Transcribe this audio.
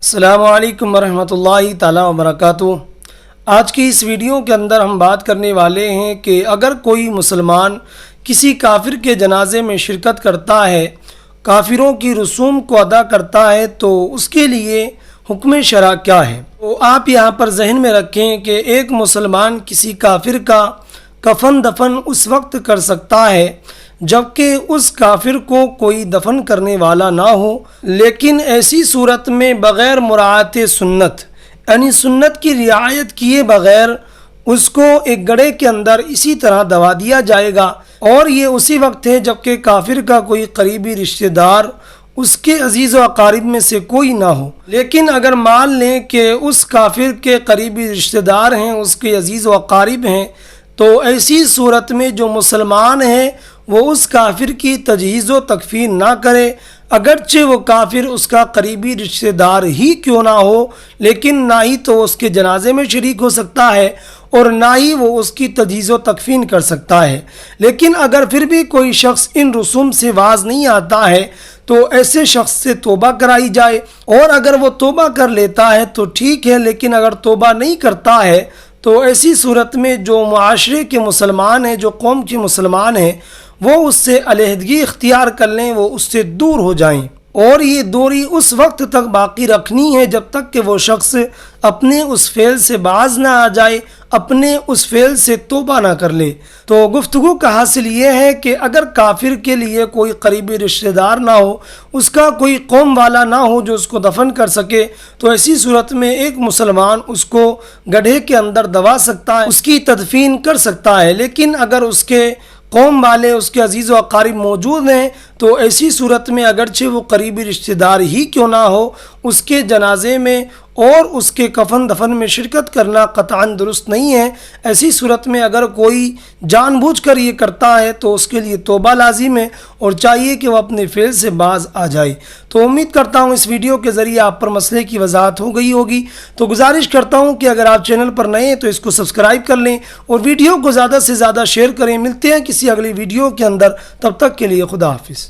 السلام علیکم ورحمۃ اللہ تعالی وبرکاتہ۔ آج کی اس ویڈیو کے اندر ہم بات کرنے والے ہیں کہ اگر کوئی مسلمان کسی کافر کے جنازے میں شرکت کرتا ہے، کافروں کی رسوم کو ادا کرتا ہے، تو اس کے لیے حکم شرع کیا ہے؟ تو آپ یہاں پر ذہن میں رکھیں کہ ایک مسلمان کسی کافر کا کفن دفن اس وقت کر سکتا ہے جبکہ اس کافر کو کوئی دفن کرنے والا نہ ہو، لیکن ایسی صورت میں بغیر مراعات سنت یعنی سنت کی رعایت کیے بغیر اس کو ایک گڑھے کے اندر اسی طرح دبا دیا جائے گا، اور یہ اسی وقت ہے جبکہ کافر کا کوئی قریبی رشتہ دار اس کے عزیز و اقارب میں سے کوئی نہ ہو۔ لیکن اگر مان لیں کہ اس کافر کے قریبی رشتہ دار ہیں، اس کے عزیز و اقارب ہیں، تو ایسی صورت میں جو مسلمان ہے وہ اس کافر کی تجہیز و تکفین نہ کرے، اگرچہ وہ کافر اس کا قریبی رشتہ دار ہی کیوں نہ ہو، لیکن نہ ہی تو اس کے جنازے میں شریک ہو سکتا ہے اور نہ ہی وہ اس کی تجہیز و تکفین کر سکتا ہے۔ لیکن اگر پھر بھی کوئی شخص ان رسوم سے باز نہیں آتا ہے تو ایسے شخص سے توبہ کرائی جائے، اور اگر وہ توبہ کر لیتا ہے تو ٹھیک ہے، لیکن اگر توبہ نہیں کرتا ہے تو ایسی صورت میں جو معاشرے کے مسلمان ہیں، جو قوم کے مسلمان ہیں، وہ اس سے علیحدگی اختیار کر لیں، وہ اس سے دور ہو جائیں، اور یہ دوری اس وقت تک باقی رکھنی ہے جب تک کہ وہ شخص اپنے اس فعل سے باز نہ آ جائے، اپنے اس فعل سے توبہ نہ کر لے۔ تو گفتگو کا حاصل یہ ہے کہ اگر کافر کے لیے کوئی قریبی رشتہ دار نہ ہو، اس کا کوئی قوم والا نہ ہو جو اس کو دفن کر سکے، تو ایسی صورت میں ایک مسلمان اس کو گڑھے کے اندر دبا سکتا ہے، اس کی تدفین کر سکتا ہے۔ لیکن اگر اس کے قوم والے، اس کے عزیز و اقارب موجود ہیں، تو ایسی صورت میں اگرچہ وہ قریبی رشتہ دار ہی کیوں نہ ہو، اس کے جنازے میں اور اس کے کفن دفن میں شرکت کرنا قطعاً درست نہیں ہے۔ ایسی صورت میں اگر کوئی جان بوجھ کر یہ کرتا ہے تو اس کے لیے توبہ لازم ہے، اور چاہیے کہ وہ اپنے فعل سے باز آ جائے۔ تو امید کرتا ہوں اس ویڈیو کے ذریعے آپ پر مسئلے کی وضاحت ہو گئی ہوگی۔ تو گزارش کرتا ہوں کہ اگر آپ چینل پر نئے ہیں تو اس کو سبسکرائب کر لیں اور ویڈیو کو زیادہ سے زیادہ شیئر کریں۔ ملتے ہیں کسی اگلی ویڈیو کے اندر، تب تک کے لیے خدا حافظ۔